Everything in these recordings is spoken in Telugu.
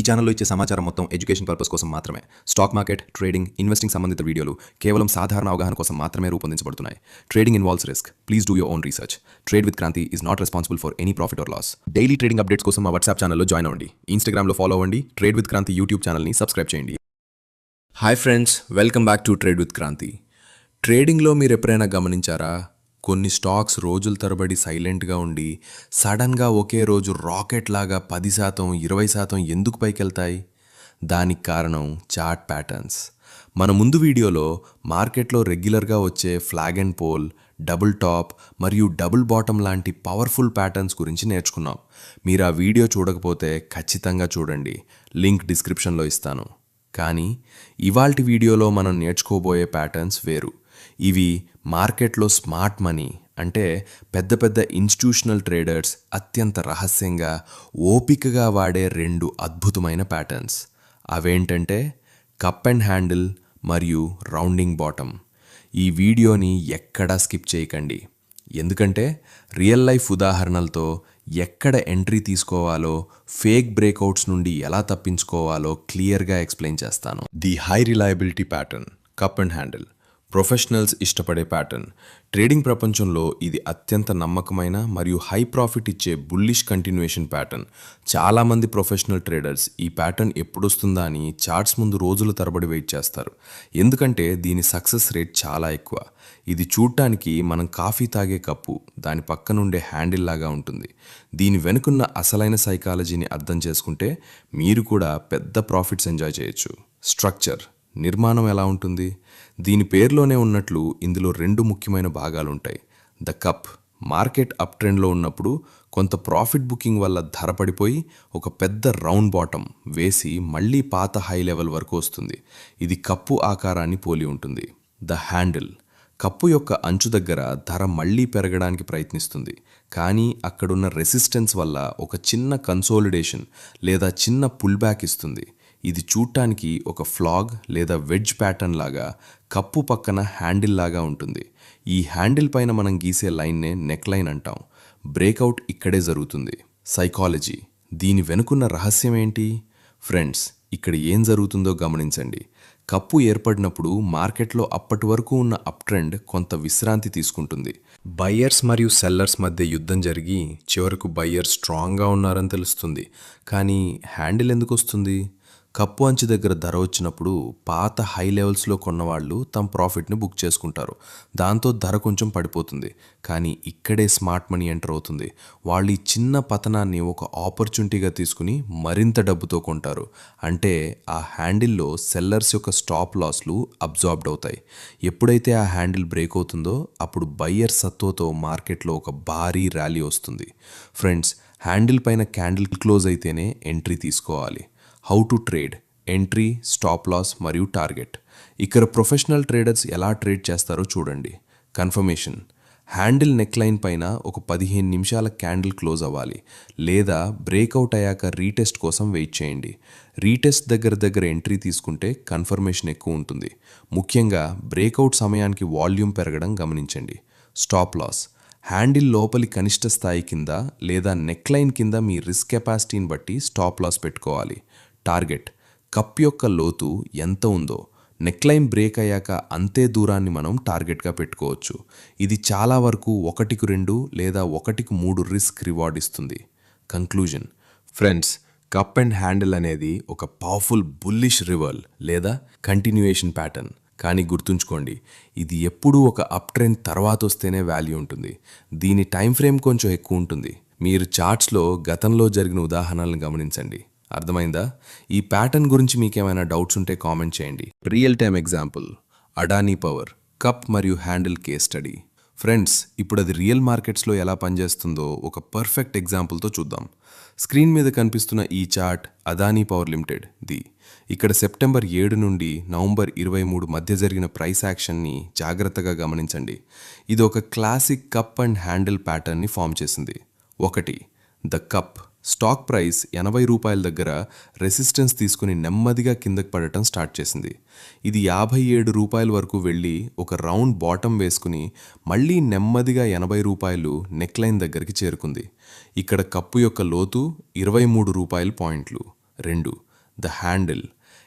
ఈ ఛానల్లో ఇచ్చే సమాచారం మొత్తం ఎడ్యుకేషన్ పర్పస్ కోసం మాత్రమే. స్టాక్ మార్కెట్, ట్రేడింగ్, ఇన్వెస్టింగ్ సంబంధిత వీడియోలు కేవలం సాధారణ అవగాహన కోసం మాత్రమే రూపొందించబడుతున్నాయి. Trading involves risk. Please do your own research. Trade with Kranti is not responsible for any profit or loss. Daily trading updates కోసం మా వాట్సాప్ ఛానల్లో జాయిన్ అవ్వండి. ఇన్స్టాగ్రామ్లో ఫాలో అవ్వండి. ట్రేడ్ విత్ క్రాంతి యూట్యూబ్ ఛానల్ని సబ్స్క్రైబ్ చేయండి. Hi friends, welcome back to trade with Kranti. ట్రేడింగ్లో మీరు ఎప్పుడైనా గమనించారా? కొన్ని స్టాక్స్ రోజుల తరబడి సైలెంట్గా ఉండి సడన్గా ఒకే రోజు రాకెట్ లాగా 10%, 20% ఎందుకు పైకెళ్తాయి? దానికి కారణం చార్ట్ ప్యాటర్న్స్. మన ముందు వీడియోలో మార్కెట్లో రెగ్యులర్గా వచ్చే flag and pole, double top మరియు డబుల్ బాటమ్ లాంటి పవర్ఫుల్ ప్యాటర్న్స్ గురించి నేర్చుకున్నాం. మీరు ఆ వీడియో చూడకపోతే ఖచ్చితంగా చూడండి, లింక్ డిస్క్రిప్షన్లో ఇస్తాను. కానీ ఇవాల్టి వీడియోలో మనం నేర్చుకోబోయే ప్యాటర్న్స్ వేరు. ఇవి మార్కెట్లో స్మార్ట్ మనీ అంటే పెద్ద పెద్ద ఇన్స్టిట్యూషనల్ ట్రేడర్స్ అత్యంత రహస్యంగా, ఓపికగా వాడే 2 అద్భుతమైన ప్యాటర్న్స్. అవేంటంటే కప్ అండ్ హ్యాండిల్ మరియు రౌండింగ్ బాటమ్. ఈ వీడియోని ఎక్కడా స్కిప్ చేయకండి, ఎందుకంటే రియల్ లైఫ్ ఉదాహరణలతో ఎక్కడ ఎంట్రీ తీసుకోవాలో, ఫేక్ బ్రేక్అవుట్స్ నుండి ఎలా తప్పించుకోవాలో క్లియర్గా ఎక్స్ప్లెయిన్ చేస్తాను. The high reliability pattern, cup and handle. Professionals ఇష్టపడే ప్యాటర్న్. ట్రేడింగ్ ప్రపంచంలో ఇది అత్యంత నమ్మకమైన మరియు హై ప్రాఫిట్ ఇచ్చే బుల్లిష్ కంటిన్యూయేషన్ ప్యాటర్న్. చాలామంది ప్రొఫెషనల్ ట్రేడర్స్ ఈ ప్యాటర్న్ ఎప్పుడొస్తుందా అని చార్ట్స్ ముందు రోజుల తరబడి వెయిట్ చేస్తారు, ఎందుకంటే దీని సక్సెస్ రేట్ చాలా ఎక్కువ. ఇది చూడటానికి మనం కాఫీ తాగే కప్పు, దాని పక్కనుండే హ్యాండిల్ లాగా ఉంటుంది. దీని వెనుకున్న అసలైన సైకాలజీని అర్థం చేసుకుంటే మీరు కూడా పెద్ద ప్రాఫిట్స్ ఎంజాయ్ చేయొచ్చు. స్ట్రక్చర్, నిర్మాణం ఎలా ఉంటుంది? దీని పేరులోనే ఉన్నట్లు ఇందులో 2 ముఖ్యమైన భాగాలుంటాయి. ద కప్, మార్కెట్ అప్ ట్రెండ్లో ఉన్నప్పుడు కొంత ప్రాఫిట్ బుకింగ్ వల్ల ధర పడిపోయి ఒక పెద్ద రౌండ్ బాటమ్ వేసి మళ్ళీ పాత హై లెవెల్ వరకు వస్తుంది. ఇది కప్పు ఆకారాన్ని పోలి ఉంటుంది. ద హ్యాండిల్, కప్పు యొక్క అంచు దగ్గర ధర మళ్ళీ పెరగడానికి ప్రయత్నిస్తుంది, కానీ అక్కడున్న రెసిస్టెన్స్ వల్ల ఒక చిన్న కన్సోలిడేషన్ లేదా చిన్న పుల్ బ్యాక్ ఇస్తుంది. ఇది చూడటానికి ఒక ఫ్లాగ్ లేదా వెడ్జ్ ప్యాటర్న్ లాగా కప్పు పక్కన హ్యాండిల్ లాగా ఉంటుంది. ఈ హ్యాండిల్ పైన మనం గీసే లైన్నే నెక్ లైన్ అంటాం. బ్రేక్అవుట్ ఇక్కడే జరుగుతుంది. సైకాలజీ, దీని వెనుకున్న రహస్యం ఏంటి? ఫ్రెండ్స్, ఇక్కడ ఏం జరుగుతుందో గమనించండి. కప్పు ఏర్పడినప్పుడు మార్కెట్లో అప్పటి వరకు ఉన్న అప్ ట్రెండ్ కొంత విశ్రాంతి తీసుకుంటుంది. బయ్యర్స్ మరియు సెల్లర్స్ మధ్య యుద్ధం జరిగి చివరకు బయ్యర్స్ స్ట్రాంగ్గా ఉన్నారని తెలుస్తుంది. కానీ హ్యాండిల్ ఎందుకు వస్తుంది? కప్పు అంచు దగ్గర ధర వచ్చినప్పుడు పాత హై లెవెల్స్లో కొన్నవాళ్ళు తమ ప్రాఫిట్ని బుక్ చేసుకుంటారు. దాంతో ధర కొంచెం పడిపోతుంది. కానీ ఇక్కడే స్మార్ట్ మనీ ఎంటర్ అవుతుంది. వాళ్ళు ఈ చిన్న పతనాన్ని ఒక ఆపర్చునిటీగా తీసుకుని మరింత డబ్బుతో కొంటారు. అంటే ఆ హ్యాండిల్లో సెల్లర్స్ యొక్క స్టాప్ లాస్లు అబ్జార్బ్డ్ అవుతాయి. ఎప్పుడైతే ఆ హ్యాండిల్ బ్రేక్ అవుతుందో అప్పుడు బయ్యర్ సత్తుతో మార్కెట్లో ఒక భారీ ర్యాలీ వస్తుంది. ఫ్రెండ్స్, హ్యాండిల్ పైన క్యాండిల్ క్లోజ్ అయితేనే ఎంట్రీ తీసుకోవాలి. How to trade, entry, stop loss మరియు టార్గెట్. ఇక్కడ ప్రొఫెషనల్ ట్రేడర్స్ ఎలా ట్రేడ్ చేస్తారో చూడండి. కన్ఫర్మేషన్, హ్యాండిల్ నెక్ లైన్ పైన ఒక 15 నిమిషాల క్యాండిల్ క్లోజ్ అవ్వాలి, లేదా బ్రేక్అవుట్ అయ్యాక రీటెస్ట్ కోసం వెయిట్ చేయండి. రీటెస్ట్ దగ్గర ఎంట్రీ తీసుకుంటే కన్ఫర్మేషన్ ఎక్కువ ఉంటుంది. ముఖ్యంగా బ్రేక్అవుట్ సమయానికి వాల్యూమ్ పెరగడం గమనించండి. స్టాప్ లాస్, హ్యాండిల్ లోపలి కనిష్ట స్థాయి కింద లేదా నెక్ లైన్ కింద మీ రిస్క్ కెపాసిటీని బట్టి స్టాప్ లాస్ పెట్టుకోవాలి. టార్గెట్, కప్ యొక్క లోతు ఎంత ఉందో నెక్ లైన్ బ్రేక్ అయ్యాక అంతే దూరాన్ని మనం టార్గెట్గా పెట్టుకోవచ్చు. ఇది చాలా వరకు 1:2 లేదా 1:3 రిస్క్ రివార్డ్ ఇస్తుంది. Conclusion, friends, cup and handle అనేది ఒక పవర్ఫుల్ బుల్లిష్ రివర్ల్ లేదా కంటిన్యూయేషన్ ప్యాటర్న్. కానీ గుర్తుంచుకోండి, ఇది ఎప్పుడూ ఒక అప్ ట్రెండ్ తర్వాత వస్తేనే వాల్యూ ఉంటుంది. దీని టైం ఫ్రేమ్ కొంచెం ఎక్కువ ఉంటుంది. మీరు చార్ట్స్లో గతంలో జరిగిన ఉదాహరణలను గమనించండి. అర్థమైందా? ఈ ప్యాటర్న్ గురించి మీకేమైనా డౌట్స్ ఉంటే కామెంట్ చేయండి. Real time example, Adani power, cup మరియు హ్యాండిల్ కేస్ స్టడీ. ఫ్రెండ్స్, ఇప్పుడు అది రియల్ మార్కెట్స్లో ఎలా పనిచేస్తుందో ఒక పర్ఫెక్ట్ ఎగ్జాంపుల్తో చూద్దాం. స్క్రీన్ మీద కనిపిస్తున్న ఈ chart Adani power limited the. ఇక్కడ సెప్టెంబర్ 7 నుండి నవంబర్ 23 మధ్య జరిగిన ప్రైస్ యాక్షన్ని జాగ్రత్తగా గమనించండి. ఇది ఒక క్లాసిక్ కప్ అండ్ హ్యాండిల్ ప్యాటర్న్ని ఫామ్ చేసింది. 1. ద కప్, స్టాక్ ప్రైస్ 80 రూపాయల దగ్గర రెసిస్టెన్స్ తీసుకుని నెమ్మదిగా కిందకి పడటం స్టార్ట్ చేసింది. ఇది 57 రూపాయల వరకు వెళ్ళి ఒక రౌండ్ బాటమ్ వేసుకుని మళ్ళీ నెమ్మదిగా 80 రూపాయలు నెక్ లైన్ దగ్గరికి చేరుకుంది. ఇక్కడ కప్పు యొక్క లోతు 23 రూపాయల పాయింట్లు. 2. The handle.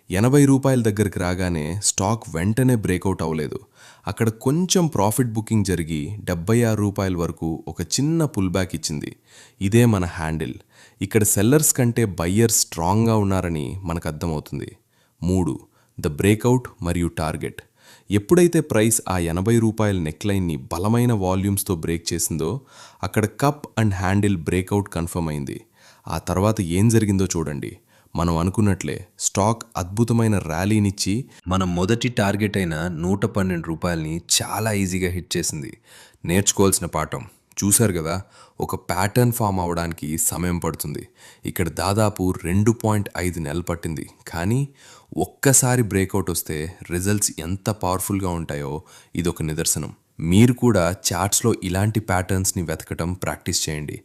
80 రూపాయల దగ్గరికి రాగానే స్టాక్ వెంటనే బ్రేక్అవుట్ అవ్వలేదు. అక్కడ కొంచెం ప్రాఫిట్ బుకింగ్ జరిగి 76 రూపాయల వరకు ఒక చిన్న పుల్ బ్యాక్ ఇచ్చింది. ఇదే మన హ్యాండిల్. ఇక్కడ సెల్లర్స్ కంటే బయ్యర్స్ స్ట్రాంగ్గా ఉన్నారని మనకు అర్థమవుతుంది. 3. ద బ్రేక్అవుట్ మరియు టార్గెట్. ఎప్పుడైతే ప్రైస్ ఆ 80 రూపాయల నెక్లైన్ని బలమైన వాల్యూమ్స్తో బ్రేక్ చేసిందో అక్కడ cup and handle breakout confirm అయింది. ఆ తర్వాత ఏం జరిగిందో చూడండి. మనం అనుకున్నట్లే స్టాక్ అద్భుతమైన ర్యాలీనిచ్చి మనం మొదటి టార్గెట్ అయిన 112 రూపాయలని చాలా ఈజీగా హిట్ చేసింది. నేర్చుకోవాల్సిన పాఠం చూశారు కదా, ఒక ప్యాటర్న్ ఫామ్ అవ్వడానికి సమయం పడుతుంది. ఇక్కడ దాదాపు 2.5 నెలలు పట్టింది. కానీ ఒక్కసారి బ్రేక్అవుట్ వస్తే రిజల్ట్స్ ఎంత పవర్ఫుల్గా ఉంటాయో ఇదొక నిదర్శనం. మీరు కూడా చార్ట్స్లో ఇలాంటి ప్యాటర్న్స్ని వెతకటం ప్రాక్టీస్ చేయండి.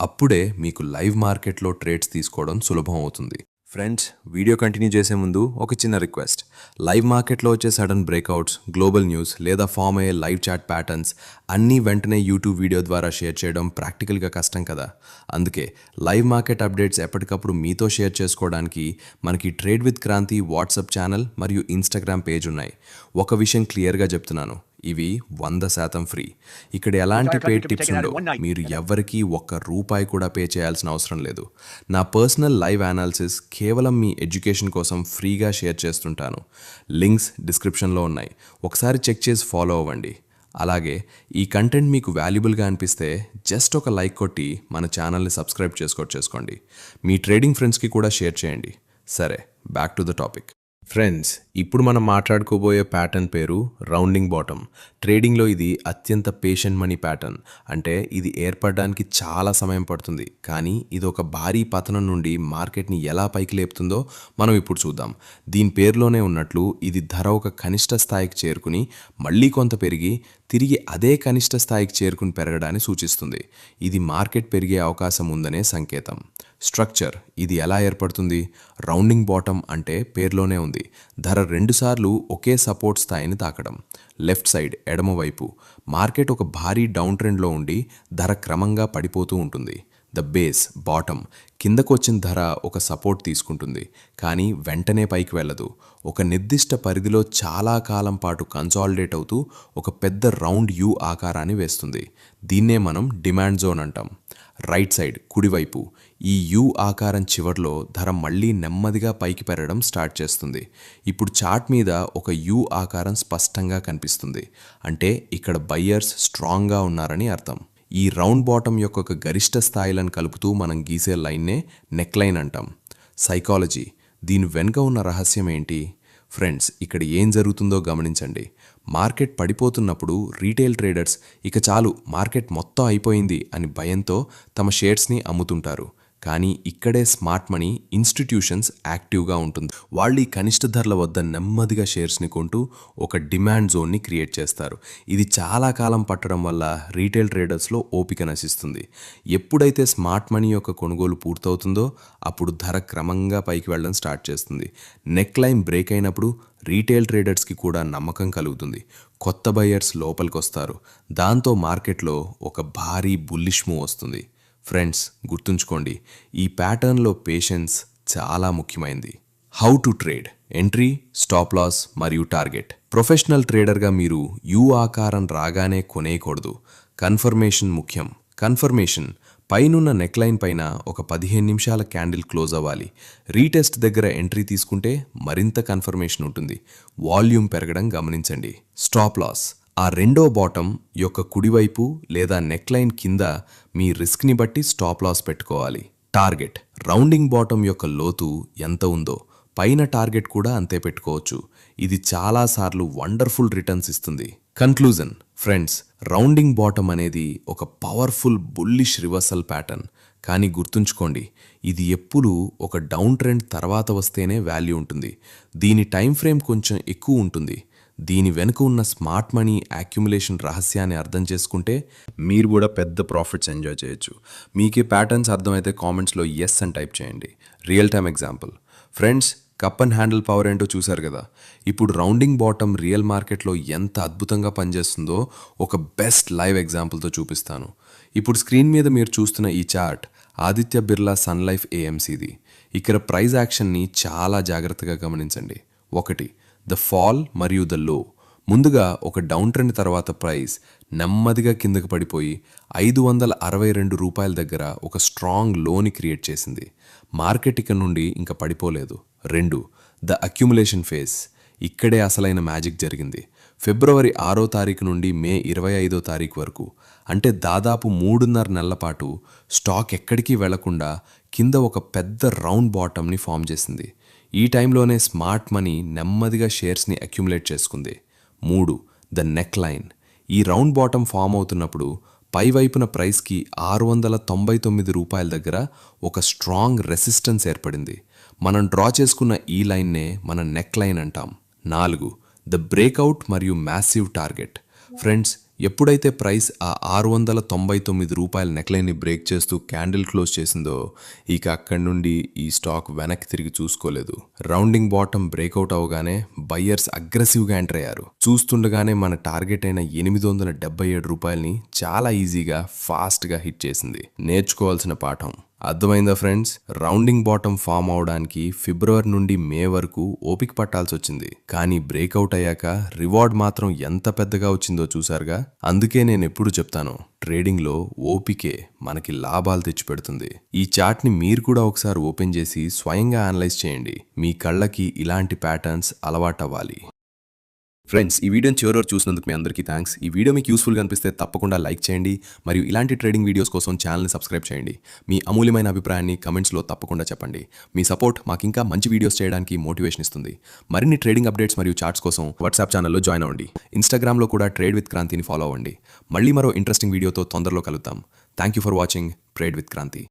అప్పుడే మీకు లైవ్ మార్కెట్లో ట్రేడ్స్ తీసుకోవడం సులభం అవుతుంది. ఫ్రెండ్స్, వీడియో కంటిన్యూ చేసే ముందు ఒక చిన్న రిక్వెస్ట్. లైవ్ మార్కెట్లో వచ్చే సడన్ బ్రేక్అవుట్స్, గ్లోబల్ న్యూస్ లేదా ఫామ్ అయ్యే లైవ్ చాట్ ప్యాటర్న్స్ అన్నీ వెంటనే యూట్యూబ్ వీడియో ద్వారా షేర్ చేయడం ప్రాక్టికల్గా కష్టం కదా. అందుకే లైవ్ మార్కెట్ అప్డేట్స్ ఎప్పటికప్పుడు మీతో షేర్ చేసుకోవడానికి మనకి trade with Kranti WhatsApp channel మరియు ఇన్స్టాగ్రామ్ పేజ్ ఉన్నాయి. ఒక విషయం క్లియర్గా చెప్తున్నాను, ఇవి 100% ఫ్రీ. ఇక్కడ ఎలాంటి పెయిడ్ టిప్స్ ఉండవు. మీరు ఎవరికీ ₹1 కూడా పే చేయాల్సిన అవసరం లేదు. నా పర్సనల్ లైవ్ అనాలిసిస్ కేవలం మీ ఎడ్యుకేషన్ కోసం ఫ్రీగా షేర్ చేస్తుంటాను. లింక్స్ డిస్క్రిప్షన్లో ఉన్నాయి. ఒకసారి చెక్ చేసి ఫాలో అవ్వండి. అలాగే ఈ కంటెంట్ మీకు వాల్యుబుల్గా అనిపిస్తే జస్ట్ ఒక లైక్ కొట్టి మన ఛానల్ని సబ్స్క్రైబ్ చేసుకోండి. మీ ట్రేడింగ్ ఫ్రెండ్స్కి కూడా షేర్ చేయండి. సరే, back to the topic. Friends, ఇప్పుడు మనం మాట్లాడుకోబోయే ప్యాటర్న్ పేరు రౌండింగ్ బాటమ్. ట్రేడింగ్లో ఇది అత్యంత పేషెంట్ మనీ ప్యాటర్న్. అంటే ఇది ఏర్పడడానికి చాలా సమయం పడుతుంది, కానీ ఇది ఒక భారీ పతనం నుండి మార్కెట్ని ఎలా పైకి లేపుతుందో మనం ఇప్పుడు చూద్దాం. దీని పేరులోనే ఉన్నట్లు ఇది ధర ఒక కనిష్ట స్థాయికి చేరుకుని మళ్ళీ కొంత పెరిగి తిరిగి అదే కనిష్ట స్థాయికి చేరుకుని పెరగడాన్ని సూచిస్తుంది. ఇది మార్కెట్ పెరిగే అవకాశం ఉందనే సంకేతం. స్ట్రక్చర్ ఇది ఎలా ఏర్పడుతుంది? రౌండింగ్ బాటమ్ అంటే పేరులోనే ఉంది. ధర 2 సార్లు ఒకే సపోర్ట్ స్థాయిని తాకడం. లెఫ్ట్ సైడ్ ఎడమవైపు మార్కెట్ ఒక భారీ డౌన్ ట్రెండ్లో ఉండి ధర క్రమంగా పడిపోతూ ఉంటుంది. ద బేస్ బాటమ్ కిందకు వచ్చిన ధర ఒక సపోర్ట్ తీసుకుంటుంది, కానీ వెంటనే పైకి వెళ్ళదు. ఒక నిర్దిష్ట పరిధిలో చాలా కాలం పాటు కన్సాలిడేట్ అవుతూ ఒక పెద్ద రౌండ్ యూ ఆకారాన్ని వేస్తుంది. దీన్నే మనం డిమాండ్ జోన్ అంటాం. రైట్ సైడ్ కుడివైపు ఈ యూ ఆకారం చివర్లో ధర మళ్ళీ నెమ్మదిగా పైకి పెరగడం స్టార్ట్ చేస్తుంది. ఇప్పుడు చార్ట్ మీద ఒక యూ ఆకారం స్పష్టంగా కనిపిస్తుంది. అంటే ఇక్కడ బయ్యర్స్ స్ట్రాంగ్గా ఉన్నారని అర్థం. ఈ రౌండ్ బాటమ్ యొక్క ఒక గరిష్ట స్థాయిలను కలుపుతూ మనం గీసే లైన్నే నెక్ లైన్ అంటాం. సైకాలజీ దీని వెనుక ఉన్న రహస్యం ఏంటి? ఫ్రెండ్స్, ఇక్కడ ఏం జరుగుతుందో గమనించండి. మార్కెట్ పడిపోతున్నప్పుడు రీటైల్ ట్రేడర్స్ ఇక చాలు మార్కెట్ మొత్తం అయిపోయింది అని భయంతో తమ షేర్స్ని అమ్ముతుంటారు. కానీ ఇక్కడే స్మార్ట్ మనీ ఇన్స్టిట్యూషన్స్ యాక్టివ్గా ఉంటుంది. వాళ్ళు ఈ కనిష్ట ధరల వద్ద నెమ్మదిగా షేర్స్ని కొంటూ ఒక డిమాండ్ జోన్ని క్రియేట్ చేస్తారు. ఇది చాలా కాలం పట్టడం వల్ల రీటైల్ ట్రేడర్స్లో ఓపిక నశిస్తుంది. ఎప్పుడైతే స్మార్ట్ మనీ యొక్క కొనుగోలు పూర్తవుతుందో అప్పుడు ధర క్రమంగా పైకి వెళ్ళడం స్టార్ట్ చేస్తుంది. నెక్ లైన్ బ్రేక్ అయినప్పుడు రీటైల్ ట్రేడర్స్కి కూడా నమ్మకం కలుగుతుంది. కొత్త బయర్స్ లోపలికి వస్తారు. దాంతో మార్కెట్లో ఒక భారీ బుల్లిష్ మూవ్ వస్తుంది. ఫ్రెండ్స్, గుర్తుంచుకోండి, ఈ ప్యాటర్న్లో పేషెన్స్ చాలా ముఖ్యమైనది. How to trade, entry, stop loss మరియు టార్గెట్. ప్రొఫెషనల్ ట్రేడర్గా మీరు యూ ఆకారం రాగానే కొనేయకూడదు. కన్ఫర్మేషన్ ముఖ్యం. కన్ఫర్మేషన్ పైనున్న నెక్లైన్ పైన ఒక 15 నిమిషాల క్యాండిల్ క్లోజ్ అవ్వాలి. రీటెస్ట్ దగ్గర ఎంట్రీ తీసుకుంటే మరింత కన్ఫర్మేషన్ ఉంటుంది. వాల్యూమ్ పెరగడం గమనించండి. స్టాప్ లాస్ ఆ రెండో బాటమ్ యొక్క కుడివైపు లేదా నెక్లైన్ కింద మీ రిస్క్ని బట్టి స్టాప్ లాస్ పెట్టుకోవాలి. టార్గెట్ రౌండింగ్ బాటమ్ యొక్క లోతు ఎంత ఉందో పైన టార్గెట్ కూడా అంతే పెట్టుకోవచ్చు. ఇది చాలాసార్లు వండర్ఫుల్ రిటర్న్స్ ఇస్తుంది. కన్క్లూజన్ ఫ్రెండ్స్, రౌండింగ్ బాటమ్ అనేది ఒక పవర్ఫుల్ బుల్లిష్ రివర్సల్ ప్యాటర్న్. కానీ గుర్తుంచుకోండి, ఇది ఎప్పుడూ ఒక డౌన్ ట్రెండ్ తర్వాత వస్తేనే వాల్యూ ఉంటుంది. దీని టైం ఫ్రేమ్ కొంచెం ఎక్కువ ఉంటుంది. దీని వెనుక ఉన్న స్మార్ట్ మనీ యాక్యుములేషన్ రహస్యాన్ని అర్థం చేసుకుంటే మీరు కూడా పెద్ద ప్రాఫిట్స్ ఎంజాయ్ చేయొచ్చు. మీకు ఈ ప్యాటర్న్స్ అర్థమైతే కామెంట్స్లో ఎస్ అని టైప్ చేయండి. Real time example friends, cup and handle power ఏంటో చూశారు కదా. ఇప్పుడు రౌండింగ్ బాటమ్ రియల్ మార్కెట్లో ఎంత అద్భుతంగా పనిచేస్తుందో ఒక బెస్ట్ లైవ్ ఎగ్జాంపుల్తో చూపిస్తాను. ఇప్పుడు స్క్రీన్ మీద మీరు చూస్తున్న ఈ chart Aditya Birla Sun Life ఏఎంసీది. ఇక్కడ ప్రైస్ యాక్షన్ని చాలా జాగ్రత్తగా గమనించండి. 1. ద ఫాల్ మరియు ద లో. ముందుగా ఒక డౌన్ ట్రెండ్ తర్వాత ప్రైస్ నెమ్మదిగా కిందకు పడిపోయి $562 దగ్గర ఒక స్ట్రాంగ్ లోని క్రియేట్ చేసింది. మార్కెట్ ఇక నుండి ఇంకా పడిపోలేదు. 2. The accumulation phase. ఇక్కడే అసలైన మ్యాజిక్ జరిగింది. ఫిబ్రవరి 6వ తారీఖు నుండి మే 25వ తారీఖు వరకు, అంటే దాదాపు 3.5 నెలల పాటు స్టాక్ ఎక్కడికి వెళ్లకుండా కింద ఒక పెద్ద రౌండ్ బాటమ్ని ఫామ్ చేసింది. ఈ టైంలోనే స్మార్ట్ మనీ నెమ్మదిగా షేర్స్ని అక్యుములేట్ చేసుకుంది. 3. The neck line. ఈ రౌండ్ బాటమ్ ఫామ్ అవుతున్నప్పుడు పైవైపున ప్రైస్కి $699 దగ్గర ఒక స్ట్రాంగ్ రెసిస్టెన్స్ ఏర్పడింది. మనం డ్రా చేసుకున్న ఈ లైన్నే మన నెక్ లైన్ అంటాం. 4. ద బ్రేక్అవుట్ మరియు మ్యాసివ్ టార్గెట్. ఫ్రెండ్స్, ఎప్పుడైతే ప్రైస్ ఆ $699 నెక్లైన్ని బ్రేక్ చేస్తూ క్యాండిల్ క్లోజ్ చేసిందో ఇక అక్కడి నుండి ఈ స్టాక్ వెనక్కి తిరిగి చూసుకోలేదు. రౌండింగ్ బాటమ్ బ్రేక్అవుట్ అవగానే బయ్యర్స్ అగ్రెసివ్గా ఎంటర్ అయ్యారు. చూస్తుండగానే మన టార్గెట్ అయిన $877ని చాలా ఈజీగా ఫాస్ట్గా హిట్ చేసింది. నేర్చుకోవాల్సిన పాఠం అర్థమైందా ఫ్రెండ్స్? రౌండింగ్ బాటమ్ ఫామ్ అవడానికి ఫిబ్రవరి నుండి మే వరకు ఓపిక పట్టాల్సి వచ్చింది. కానీ బ్రేక్అవుట్ అయ్యాక రివార్డ్ మాత్రం ఎంత పెద్దగా వచ్చిందో చూసారుగా. అందుకే నేను ఎప్పుడు చెప్తాను, ట్రేడింగ్లో ఓపికే మనకి లాభాలు తెచ్చిపెడుతుంది. ఈ చార్ట్ని మీరు కూడా ఒకసారి ఓపెన్ చేసి స్వయంగా అనలైజ్ చేయండి. మీ కళ్ళకి ఇలాంటి ప్యాటర్న్స్ అలవాటవ్వాలి. ఫ్రెండ్స్, ఈ వీడియోని చివరి వరకు చూసినందుకు మీ అందరికీ థ్యాంక్స్. ఈ వీడియో మీకు యూస్ఫుల్గా అనిపిస్తే తప్పకుండా లైక్ చేయండి మరియు ఇలాంటి ట్రేడింగ్ వీడియోస్ కోసం ఛానల్ని సబ్స్క్రైబ్ చేయండి. మీ అమూల్యమైన అభిప్రాయాన్ని కమెంట్స్లో తప్పకుండా చెప్పండి. మీ సపోర్ట్ మాకు ఇంకా మంచి వీడియోస్ చేయడానికి మోటివేషన్ ఇస్తుంది. మరిన్ని ట్రేడింగ్ అప్డేట్స్ మరియు చార్ట్స్ కోసం వాట్సాప్ ఛానల్లో జాయిన్ అవ్వండి. ఇన్స్టాగ్రామ్లో కూడా ట్రేడ్ విత్ క్రాంతిని ఫాలో అవ్వండి. మళ్ళీ మరో ఇంట్రెస్టింగ్ వీడియోతో తొందరలో కలుద్దాం. Thank you for watching trade with Kranti.